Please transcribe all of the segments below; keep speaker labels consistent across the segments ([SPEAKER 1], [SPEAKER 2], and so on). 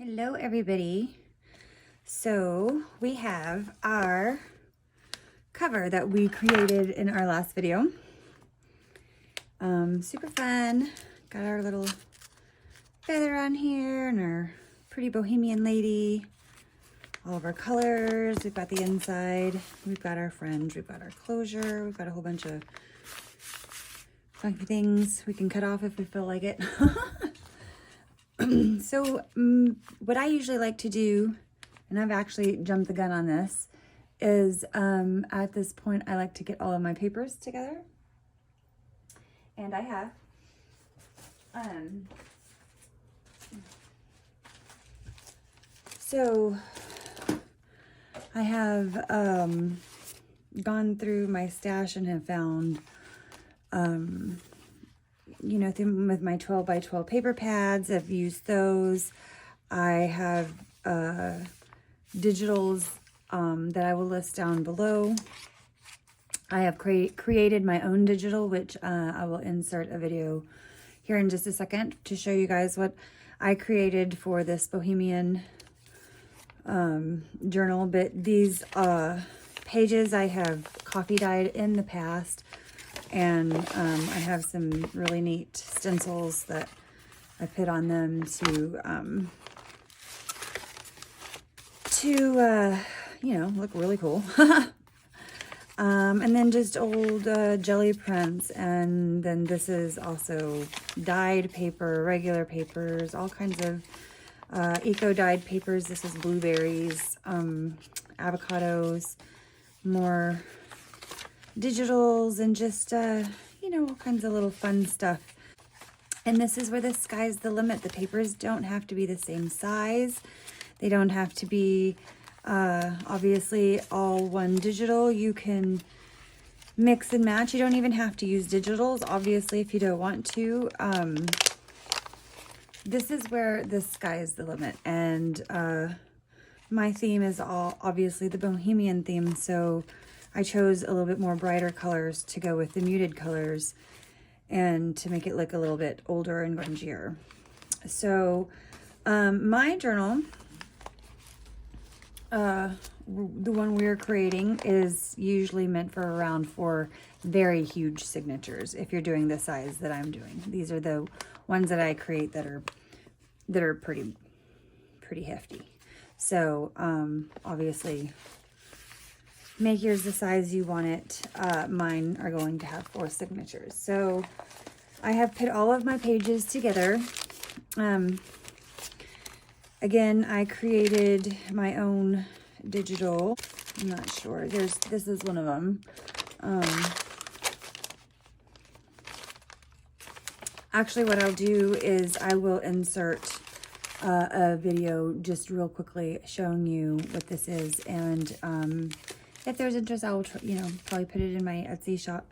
[SPEAKER 1] Hello everybody. So we have our cover that we created in our last video. Super fun. Got our little feather on here and our pretty bohemian lady. All of our colors. We've got the inside. We've got our fringe. We've got our closure. We've got a whole bunch of funky things we can cut off if we feel like it. So what I usually like to do, and I've actually jumped the gun on this, is at this point I like to get all of my papers together. And I have. So I have gone through my stash and have found you know, with my 12 by 12 paper pads, I've used those. I have digitals that I will list down below. I have created my own digital, which I will insert a video here in just a second to show you guys what I created for this Bohemian journal. But these pages I have coffee dyed in the past. And I have some really neat stencils that I put on them to you know, look really cool. And then just old jelly prints. And then this is also dyed paper, regular papers, all kinds of eco-dyed papers. This is blueberries, avocados, more digitals, and just you know, all kinds of little fun stuff. And this is where the sky's the limit. The papers don't have to be the same size. They don't have to be obviously all one digital. You can mix and match. You don't even have to use digitals, obviously, if you don't want to. This is where the sky is the limit. And my theme is all obviously the Bohemian theme, so I chose a little bit more brighter colors to go with the muted colors and to make it look a little bit older and grungier. So my journal, the one we're creating, is usually meant for around 4 very huge signatures if you're doing the size that I'm doing. These are the ones that I create that are pretty hefty. So obviously make yours the size you want it. Mine are going to have 4 signatures. So I have put all of my pages together. Again, I created my own digital. I'm not sure. This is one of them. Actually, what I'll do is I will insert a video just real quickly showing you what this is. And if there's interest, I will, you know, probably put it in my Etsy shop.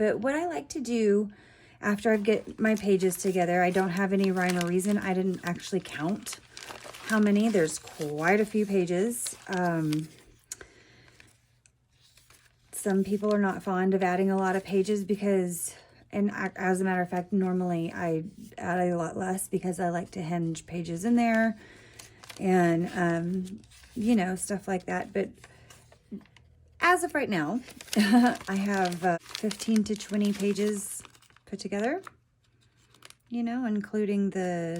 [SPEAKER 1] But what I like to do after I get my pages together, I don't have any rhyme or reason. I didn't actually count how many. There's quite a few pages. Some people are not fond of adding a lot of pages because, and as a matter of fact, normally I add a lot less because I like to hinge pages in there and, you know, stuff like that. But as of right now, I have 15 to 20 pages put together, you know, including well,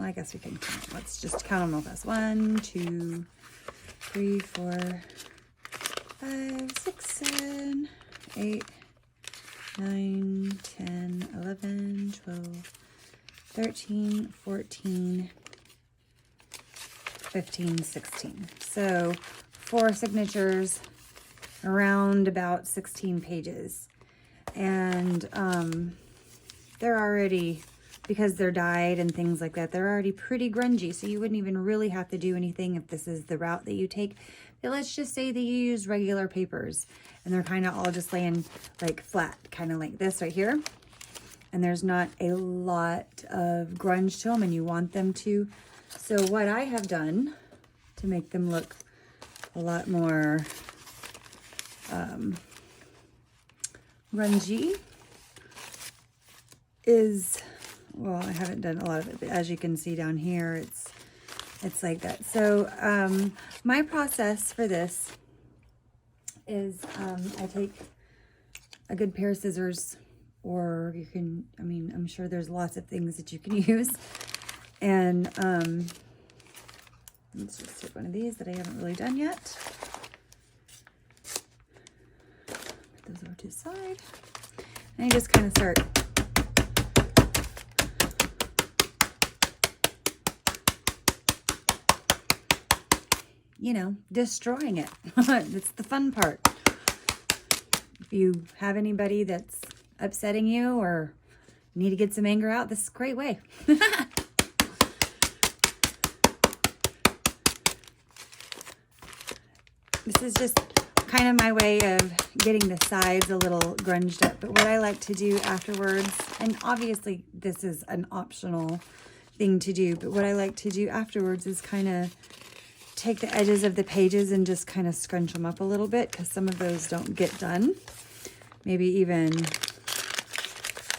[SPEAKER 1] I guess we can count. Let's just count them with us. 1, 2, 3, 4, 5, 6, 7, 8, 9, 10, 11, 12, 13, 14, 15, 16. So 4 signatures, around about 16 pages. And they're already, because they're dyed and things like that, they're already pretty grungy. So you wouldn't even really have to do anything if this is the route that you take. But let's just say that you use regular papers and they're kind of all just laying like flat, kind of like this right here. And there's not a lot of grunge to them and you want them to. So what I have done to make them look a lot more grungy is, well, I haven't done a lot of it, but as you can see down here, it's like that. So my process for this is I take a good pair of scissors, or you can, I mean, I'm sure there's lots of things that you can use. And let's just take one of these that I haven't really done yet. Put those over to the side. And you just kind of start you know, destroying it. That's the fun part. If you have anybody that's upsetting you or need to get some anger out, this is a great way. This is just kind of my way of getting the sides a little grunged up. But what I like to do afterwards, and obviously this is an optional thing to do, but what I like to do afterwards is kind of take the edges of the pages and just kind of scrunch them up a little bit, because some of those don't get done. Maybe even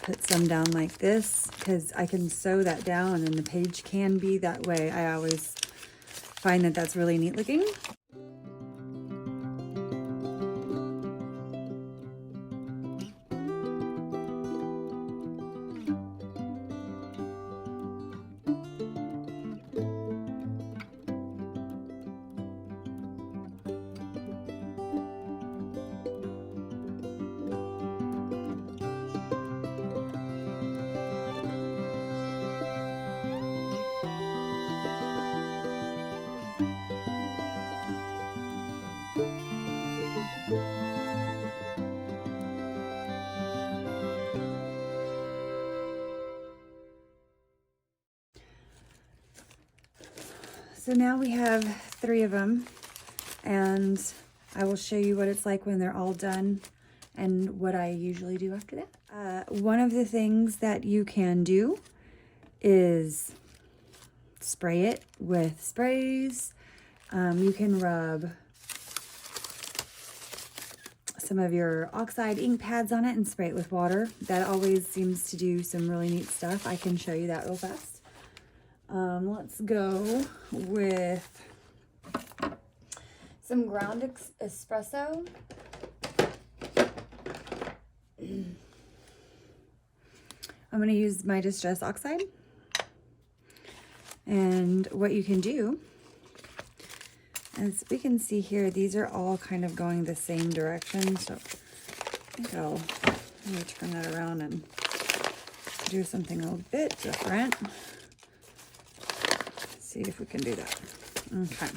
[SPEAKER 1] put some down like this, because I can sew that down and the page can be that way. I always find that that's really neat looking. So now we have 3 of them, and I will show you what it's like when they're all done and what I usually do after that. One of the things that you can do is spray it with sprays. You can rub some of your oxide ink pads on it and spray it with water. That always seems to do some really neat stuff. I can show you that real fast. Let's go with some ground espresso. I'm going to use my Distress Oxide. And what you can do, as we can see here, these are all kind of going the same direction. So I think let me turn that around and do something a little bit different. See if we can do that. Okay.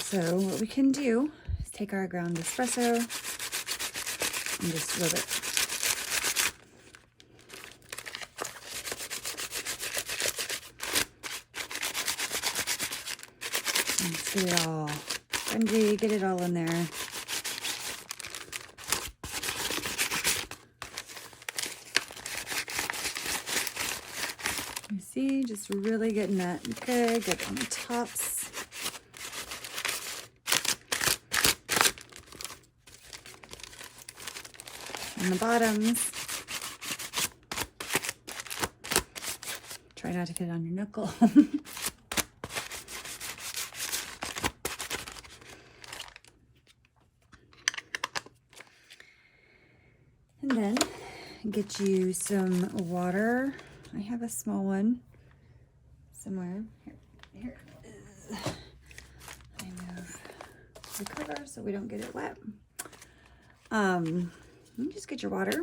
[SPEAKER 1] So what we can do is take our ground espresso and just rub it. And see it all grungy, get it all in there. You see, just really getting that good on the tops. And the bottoms. Try not to get it on your knuckle. And then get you some water. I have a small one somewhere. Here it is. I move the cover so we don't get it wet. You just get your water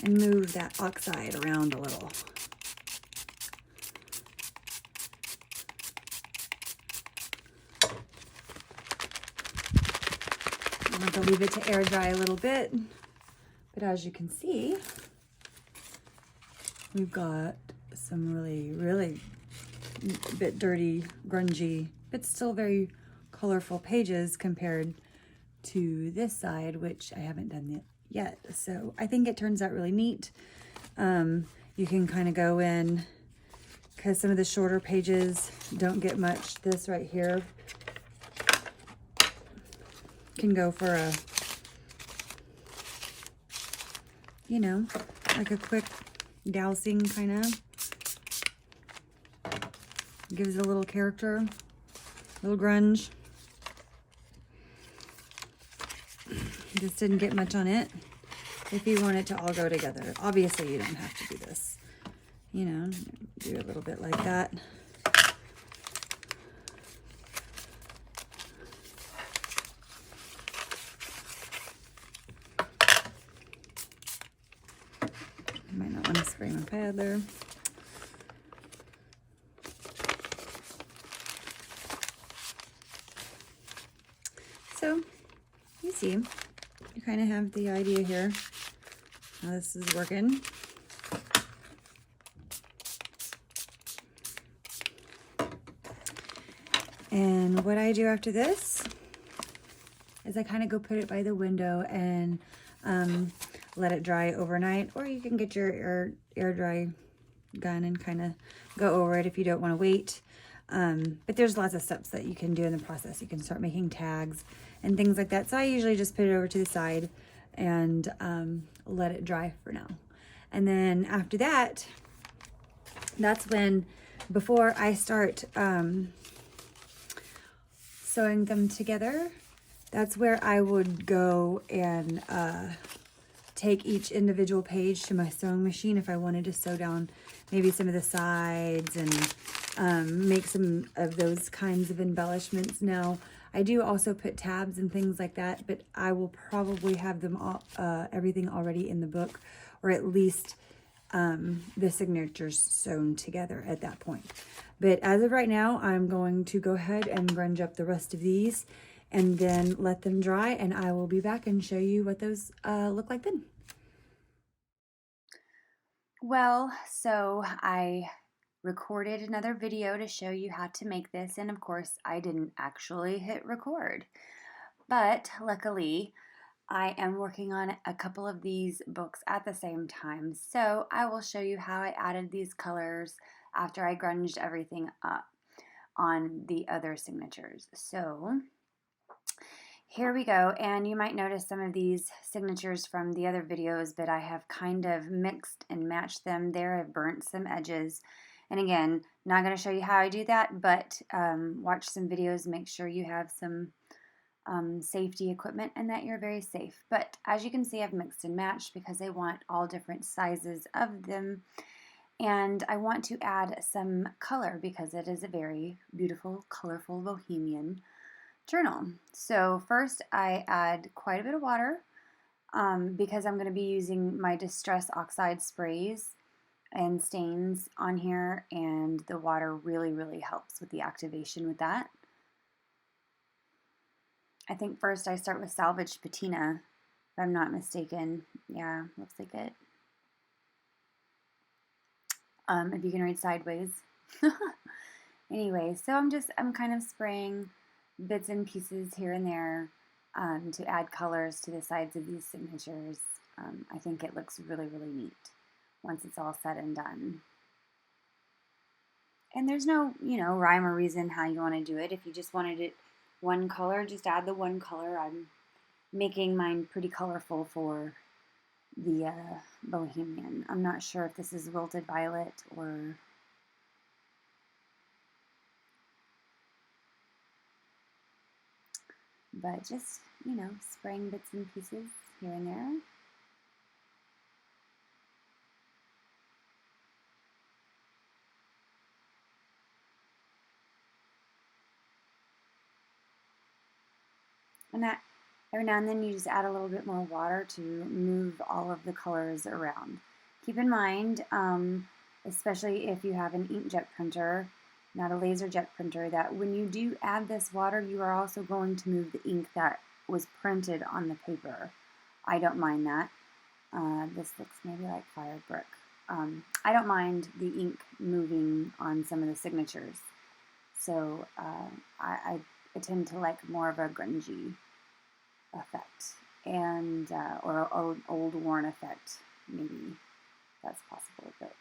[SPEAKER 1] and move that oxide around a little. I want to leave it to air dry a little bit, but as you can see, we've got some really a bit dirty, grungy, but still very colorful pages compared to this side, which I haven't done yet. So I think it turns out really neat. You can kind of go in, because some of the shorter pages don't get much. This right here can go for a, you know, like a quick dousing kind of. Gives it a little character, a little grunge. Just didn't get much on it. If you want it to all go together, obviously you don't have to do this. You know, do a little bit like that. Might not want to spray my pad there. So, you see, you kind of have the idea here how this is working. And what I do after this is I kind of go put it by the window and let it dry overnight, or you can get your air dry gun and kind of go over it if you don't want to wait. But there's lots of steps that you can do in the process. You can start making tags and things like that. So I usually just put it over to the side and let it dry for now. And then after that, that's when, before I start sewing them together, that's where I would go and take each individual page to my sewing machine if I wanted to sew down maybe some of the sides and make some of those kinds of embellishments. Now, I do also put tabs and things like that, but I will probably have them all, everything already in the book, or at least the signatures sewn together at that point. But as of right now, I'm going to go ahead and grunge up the rest of these and then let them dry, and I will be back and show you what those look like then. Well, so I recorded another video to show you how to make this, and of course I didn't actually hit record, but luckily I am working on a couple of these books at the same time, so I will show you how I added these colors after I grunged everything up on the other signatures. So here we go, and you might notice some of these signatures from the other videos, but I have kind of mixed and matched them there. I've burnt some edges, and again, not going to show you how I do that, but watch some videos, make sure you have some safety equipment and that you're very safe. But as you can see, I've mixed and matched because I want all different sizes of them, and I want to add some color because it is a very beautiful, colorful Bohemian journal. So first I add quite a bit of water because I'm going to be using my Distress Oxide sprays and stains on here, and the water really helps with the activation with that. I think first I start with Salvaged Patina, if I'm not mistaken. Yeah, looks like it. If you can read sideways. Anyway, so I'm kind of spraying bits and pieces here and there to add colors to the sides of these signatures. I think it looks really, really neat once it's all said and done. And there's no, rhyme or reason how you want to do it. If you just wanted it one color, just add the one color. I'm making mine pretty colorful for the Bohemian. I'm not sure if this is wilted violet or... But just, spraying bits and pieces here and there. And that every now and then you just add a little bit more water to move all of the colors around. Keep in mind, especially if you have an inkjet printer, not a laser jet printer, that when you do add this water, you are also going to move the ink that was printed on the paper. I don't mind that. This looks maybe like fire brick. I don't mind the ink moving on some of the signatures. So I tend to like more of a grungy effect, and or an old worn effect, maybe that's possible. But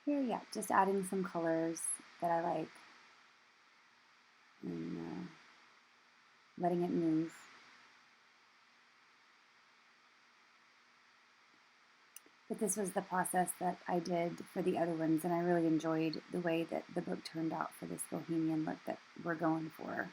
[SPEAKER 1] here, yeah, just adding some colors that I like and letting it move. But this was the process that I did for the other ones, and I really enjoyed the way that the book turned out for this Bohemian look that we're going for.